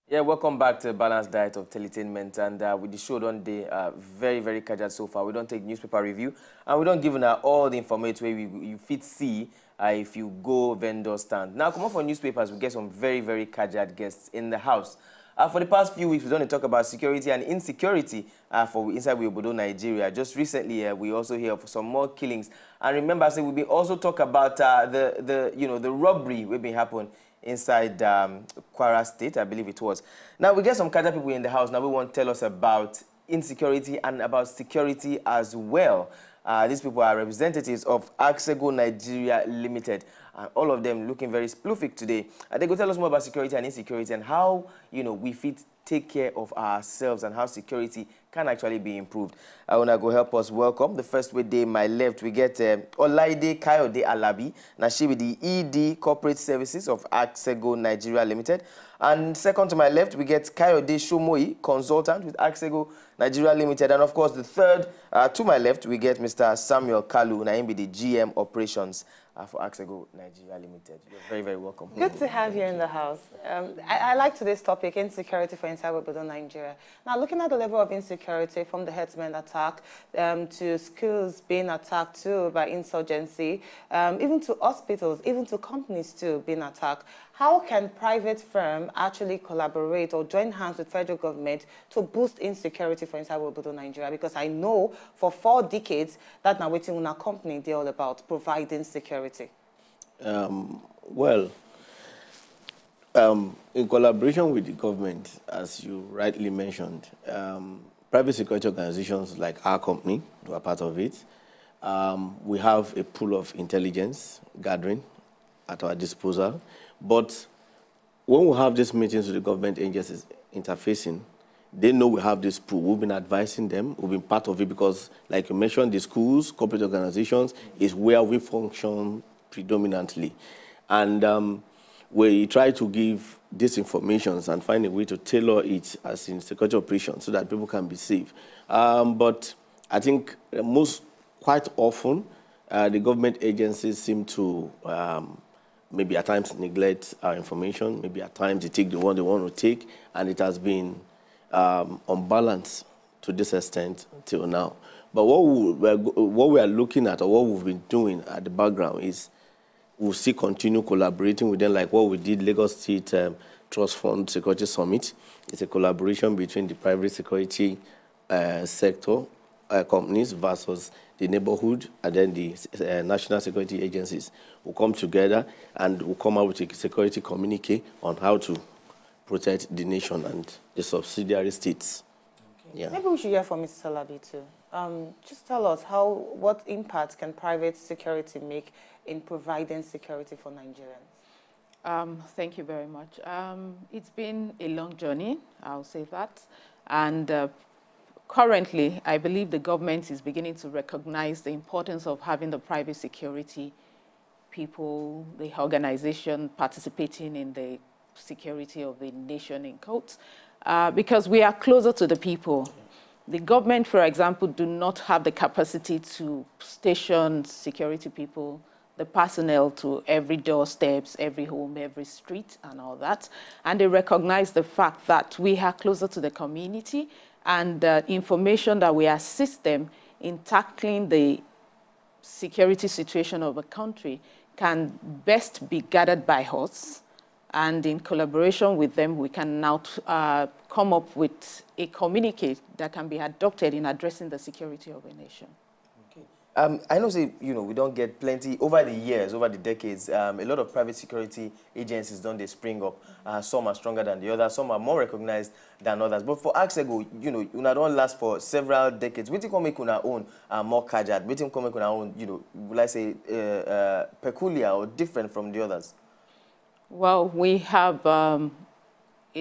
Yeah, welcome back to Balanced Diet of Teletainment. And with the show done day, very, very casual so far. We don't take newspaper review, and we don't give all the information where you fit see if you go vendor stand. Now, come on for newspapers, we get some very, very casual guests in the house. For the past few weeks, we've done talk about security and insecurity for inside Obodo, Nigeria. Just recently, we also hear of some more killings. And remember, I said we also talk about the robbery will be happen inside Kwara State, I believe it was. Now, we get some Kaja people in the house. Now, we want to tell us about insecurity and about security as well. These people are representatives of Aksego Nigeria Limited. And all of them looking very sploofic today. They go tell us more about security and insecurity and how, we fit take care of ourselves and how security can actually be improved. I want to go help us welcome. The first way day, my left, we get Olaide Kayode Alabi. Now she with the ED Corporate Services of Aksego Nigeria Limited. And second to my left, we get Kayode Shomoi, consultant with Aksego Nigeria Limited. And of course, the third to my left, we get Mr. Samuel Kalu, now be the GM Operations for Aksego Nigeria Limited. You're very, very welcome. Good to have you in the house. I like today's topic, insecurity for inside Obodo, Nigeria. Now, looking at the level of insecurity from the herdsmen attack to schools being attacked too by insurgency, even to hospitals, even to companies too being attacked, how can private firms actually collaborate or join hands with federal government to boost insecurity for inside Obodo, Nigeria? Because I know for 4 decades that now waiting on a company, they're all about providing security. In collaboration with the government, as you rightly mentioned, private security organizations like our company, who are part of it, we have a pool of intelligence gathering at our disposal. But when we have these meetings with the government agencies interfacing, they know we have this pool. We've been advising them. We've been part of it because, like you mentioned, the schools, corporate organizations is where we function predominantly. And we try to give these informations and find a way to tailor it as in security operations so that people can be safe. But I think quite often, the government agencies seem to maybe at times neglect our information, maybe at times they take the one they want to take, and it has been unbalanced to this extent till now. But what we are looking at, or what we've been doing at the background, is we'll still continue collaborating with them, like what we did Lagos State Trust Fund Security Summit. It's a collaboration between the private security sector companies versus the neighborhood, and then the national security agencies will come together and will come out with a security communique on how to protect the nation and the subsidiary states. Okay. Yeah. Maybe we should hear from Mr. Salabi too. Just tell us what impact can private security make in providing security for Nigerians? Thank you very much. It's been a long journey, I'll say that. And currently, I believe the government is beginning to recognize the importance of having the private security people, the organization participating in the security of the nation in quotes, because we are closer to the people. The government, for example, do not have the capacity to station security people, the personnel to every doorsteps, every home, every street, and all that. And they recognize the fact that we are closer to the community, and the information that we assist them in tackling the security situation of a country can best be gathered by us. And in collaboration with them, we can now come up with a communique that can be adopted in addressing the security of a nation. Okay. I know, we don't get plenty, over the years, over the decades, a lot of private security agencies they spring up. Some are stronger than the others, some are more recognized than others. But for Aksego, una don't last for several decades. We can make una own more kajad, we can make una own, will I say, peculiar or different from the others? Well, we have a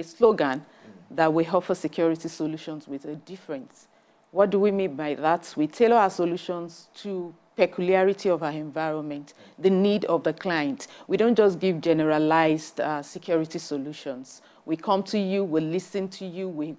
slogan that we offer security solutions with a difference. What do we mean by that? We tailor our solutions to peculiarity of our environment, the need of the client. We don't just give generalized security solutions. We come to you, we listen to you,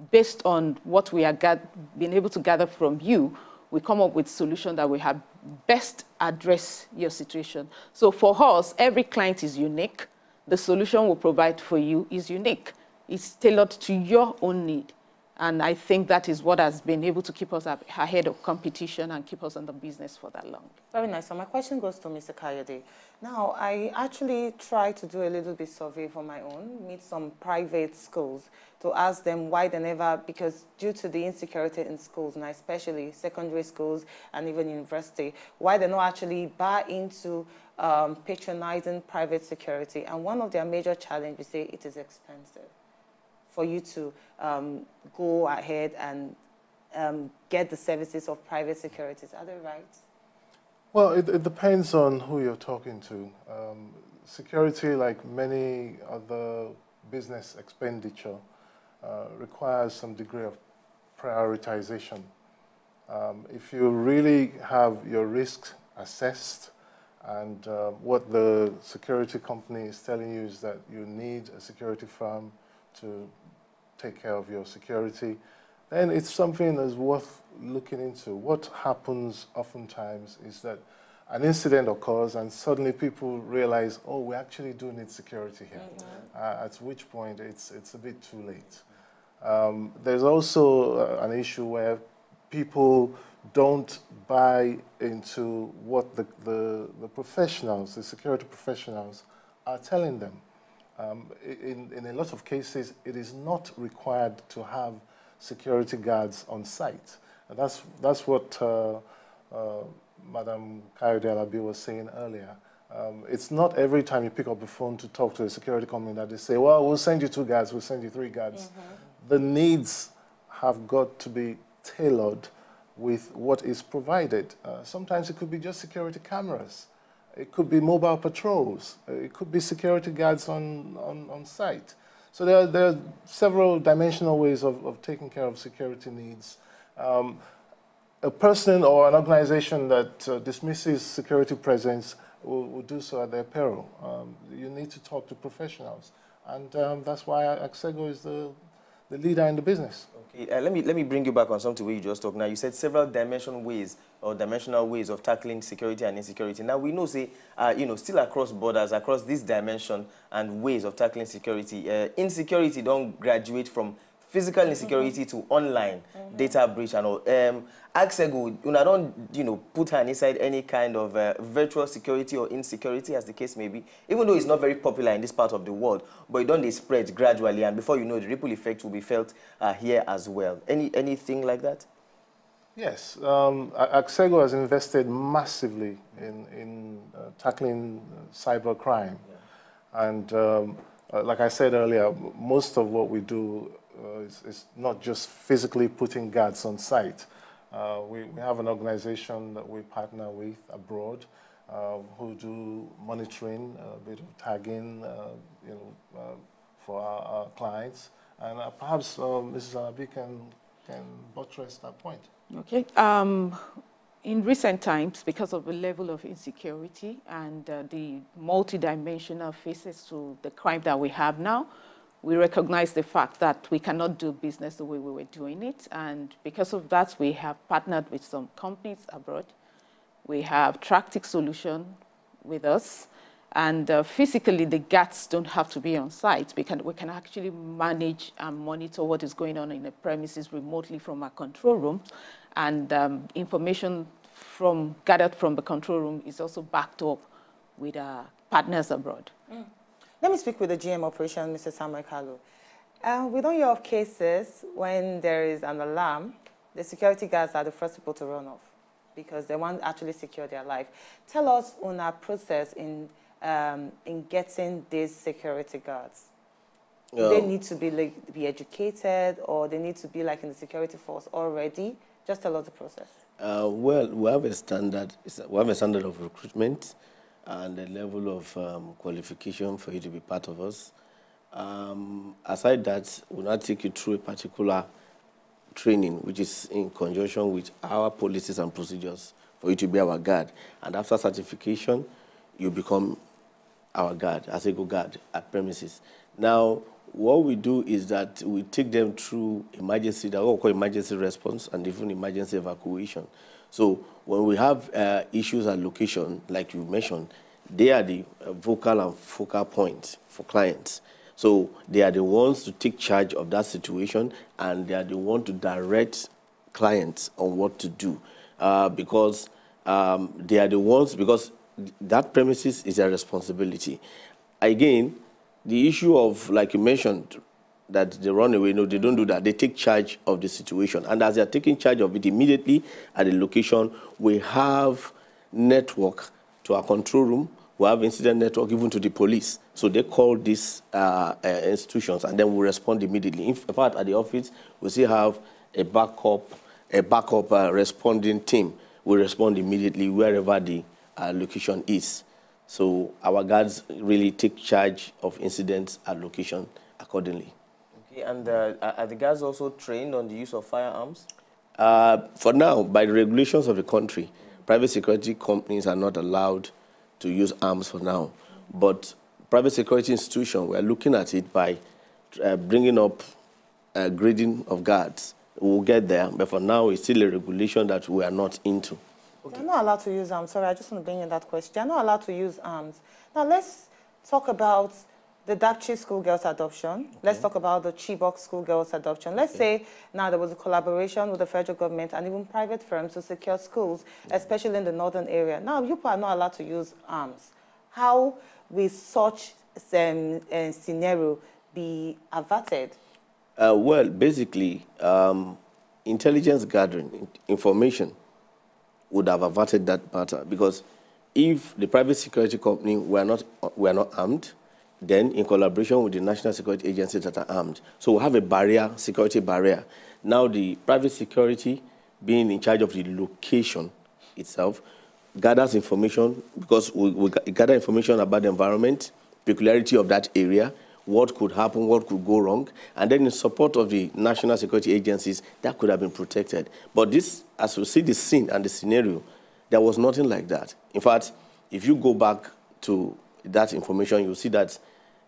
based on what we are been able to gather from you, we come up with solutions that we have best address your situation. So for us, every client is unique. The solution we provide for you is unique. It's tailored to your own need. And I think that is what has been able to keep us ahead of competition and keep us in the business for that long. Very nice. So my question goes to Mr. Kayode. Now, I actually try to do a little bit survey for my own, meet some private schools to ask them why they never, because due to the insecurity in schools, and especially secondary schools and even university, why they not actually buy into patronizing private security. And one of their major challenges, we say it is expensive for you to go ahead and get the services of private securities. Are they right? Well, it depends on who you're talking to. Security, like many other business expenditure, requires some degree of prioritization. If you really have your risks assessed and what the security company is telling you is that you need a security firm to take care of your security, then it's something that's worth looking into. What happens oftentimes is that an incident occurs and suddenly people realize, oh, we actually do need security here, at which point it's a bit too late. There's also an issue where people don't buy into what the professionals, the security professionals, are telling them. In a lot of cases, it is not required to have security guards on site. And that's what Madam Kayode Alabi was saying earlier. It's not every time you pick up the phone to talk to a security company that they say, well, we'll send you 2 guards, we'll send you 3 guards. The needs have got to be tailored with what is provided. Sometimes it could be just security cameras. It could be mobile patrols. It could be security guards on site. So there are several dimensional ways of taking care of security needs. A person or an organization that dismisses security presence will do so at their peril. You need to talk to professionals. And that's why Axego is the leader in the business. Okay, let me bring you back on something where you just talked. Now, you said several dimensional ways of tackling security and insecurity. Now, we know, say, still across borders, across this dimension and ways of tackling security, insecurity don't graduate from physical insecurity to online data breach and all. Axego, I don't, put her inside any kind of virtual security or insecurity, as the case may be, even though it's not very popular in this part of the world, but it don't spread gradually, and before you know, the ripple effect will be felt here as well. Anything like that? Yes, Axego has invested massively in tackling cybercrime. Yeah. And like I said earlier, most of what we do is not just physically putting guards on site. We have an organization that we partner with abroad who do monitoring, a bit of tagging, for our clients. And perhaps Mrs. Alabi can buttress that point. Okay. In recent times, because of the level of insecurity and the multidimensional faces to the crime that we have now, we recognize the fact that we cannot do business the way we were doing it. And because of that, we have partnered with some companies abroad. We have Tractic Solution with us. And physically, the guards don't have to be on site. We can actually manage and monitor what is going on in the premises remotely from our control room. And information gathered from the control room is also backed up with our partners abroad. Let me speak with the GM operation, Mr. Samuel Kalu. We don't hear of cases when there is an alarm, the security guards are the first people to run off because they want to actually secure their life. Tell us on our process in getting these security guards. Do they need to be educated, or they need to be like in the security force already? Just tell us the process. Well, we have a standard. We have a standard of recruitment and a level of qualification for you to be part of us. Aside that, we'll not take you through a particular training, which is in conjunction with our policies and procedures for you to be our guard. And after certification, you become our guard, as a guard at premises. Now, what we do is that we take them through emergency, that what we call emergency response and even emergency evacuation. So when we have issues at location, like you mentioned, they are the vocal and focal point for clients. So they are the ones to take charge of that situation, and they are the ones to direct clients on what to do, because they are the ones, because that premises is their responsibility. Again, the issue of, like you mentioned, that they run away, no, they don't do that. They take charge of the situation. And as they're taking charge of it immediately at the location, we have network to our control room. We have incident network even to the police. So they call these institutions, and then we respond immediately. In fact, at the office, we still have a backup responding team. We respond immediately wherever the location is. So our guards really take charge of incidents at location accordingly. Okay, and are the guards also trained on the use of firearms? For now, by the regulations of the country, private security companies are not allowed to use arms for now. But private security institutions, we are looking at it by bringing up grading of guards. We'll get there, but for now, it's still a regulation that we are not into. Okay. They're not allowed to use arms. Sorry, I just want to bring in that question. They're not allowed to use arms. Now, let's talk about the Dapchi schoolgirls adoption. Okay. Let's talk about the Chibok schoolgirls adoption. Let's say now there was a collaboration with the federal government and even private firms to secure schools, especially in the northern area. Now, you people are not allowed to use arms. How will such scenario be averted? Well, basically, intelligence gathering, information would have averted that matter, because if the private security company were not armed, then in collaboration with the national security agencies that are armed. So we have a barrier, security barrier. Now the private security, being in charge of the location itself, gathers information, because we gather information about the environment, peculiarity of that area, what could happen, what could go wrong, and then in support of the national security agencies, that could have been protected. But this, as we see the scene and the scenario, there was nothing like that. In fact, if you go back to that information, you'll see that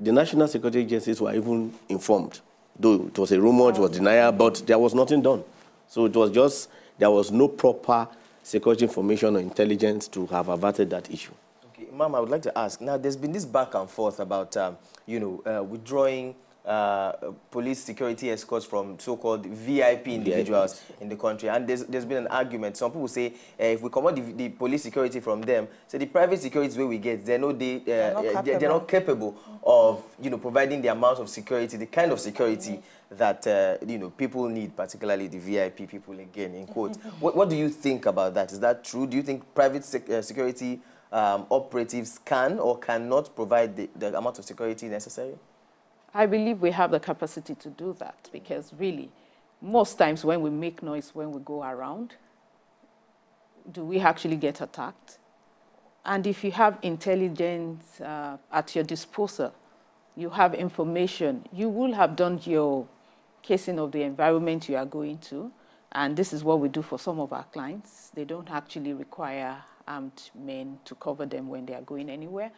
the national security agencies were even informed. Though it was a rumor, it was denial, but there was nothing done. So it was just, there was no proper security information or intelligence to have averted that issue. Okay, Ma'am, I would like to ask, now there's been this back and forth about, withdrawing police security escorts from so-called VIP individuals in the country. And there's been an argument. Some people say if we command the police security from them, so the private security where we get, they're not capable of providing the amount of security, the kind of security that people need, particularly the VIP people, again, in quotes. What do you think about that? Is that true? Do you think private security operatives can or cannot provide the amount of security necessary? I believe we have the capacity to do that, because really, most times when we make noise, when we go around, do we actually get attacked? And if you have intelligence at your disposal, you have information, you will have done your casing of the environment you are going to. And this is what we do for some of our clients. They don't actually require armed men to cover them when they are going anywhere.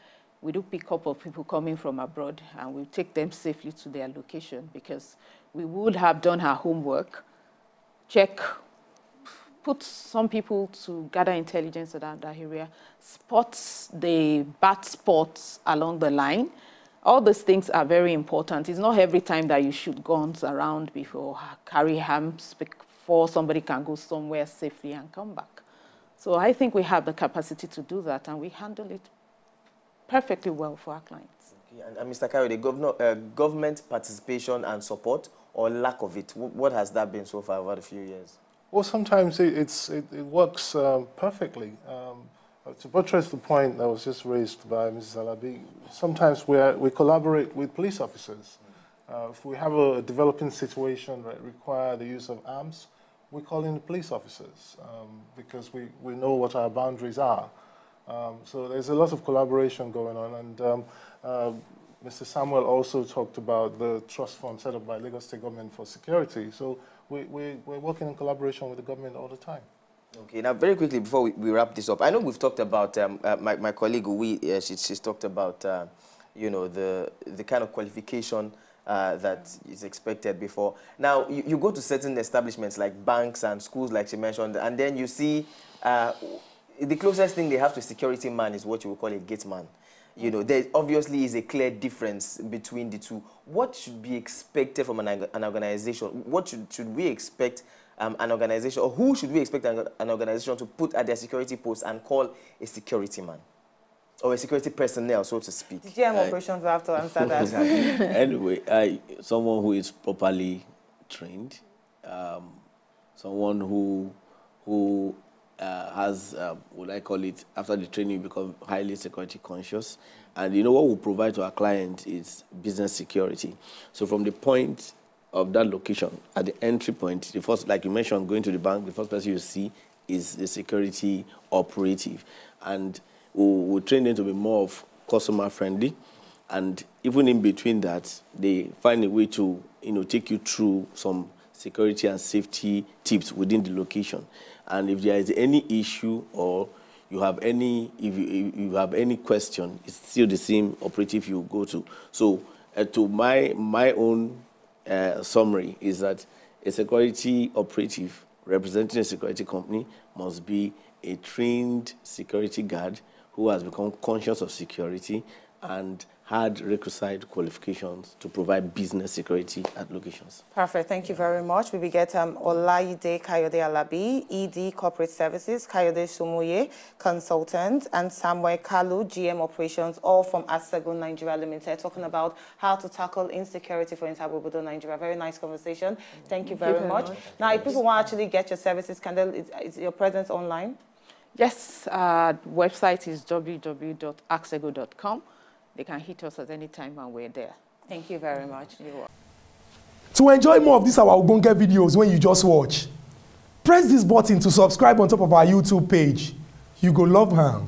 We do pick up of people coming from abroad, and we take them safely to their location, because we would have done our homework, put some people to gather intelligence around that area, spot the bad spots along the line. All these things are very important. It's not every time that you shoot guns around before, carry arms before somebody can go somewhere safely and come back. So I think we have the capacity to do that, and we handle it perfectly well for our clients. Okay. And Mr. Kayode, government participation and support, or lack of it, what has that been so far over a few years? Well, sometimes it works perfectly. To buttress the point that was just raised by Mrs. Alabi, sometimes we collaborate with police officers. If we have a developing situation that requires the use of arms, we call in the police officers because we know what our boundaries are. So there's a lot of collaboration going on, and Mr. Samuel also talked about the trust fund set up by Lagos State government for security. So we're working in collaboration with the government all the time. Okay, now very quickly before we wrap this up, I know we've talked about, my colleague, she's talked about, the kind of qualification that is expected before. Now, you go to certain establishments like banks and schools, like she mentioned, and then you see the closest thing they have to a security man is what you would call a gate man. You know, there obviously is a clear difference between the two. What should be expected from an organization? What should we expect an organization, or who should we expect an organization to put at their security post and call a security man? Or a security personnel, so to speak. The GM operations will have to answer that. Anyway, someone who is properly trained, someone who has, what I call it, after the training, you become highly security conscious. And you know what we provide to our client is business security. So from the point of that location, at the entry point, the first, like you mentioned, going to the bank, the first person you see is the security operative. And we train them to be more of customer friendly. And even in between that, they find a way to, take you through some security and safety tips within the location. And if there is any issue or you have any, if you have any question, it's still the same operative you go to. So to my own summary is that a security operative representing a security company must be a trained security guard who has become conscious of security and had requisite qualifications to provide business security at locations. Perfect. Thank you very much. We will get Olaide Kayode Alabi, ED Corporate Services, Kayode Sumuye, Consultant, and Samuel Kalu, GM Operations, all from Asego Nigeria Limited, talking about how to tackle insecurity for inside Obodo, Nigeria. Very nice conversation. Thank you very much. Now, if people want to actually get your services, is your presence online? Yes, our website is www.axego.com. They can hit us at any time and we're there. Thank you very much. To enjoy more of these our Ogbonge videos when you just watch, press this button to subscribe on top of our YouTube page. You go love her.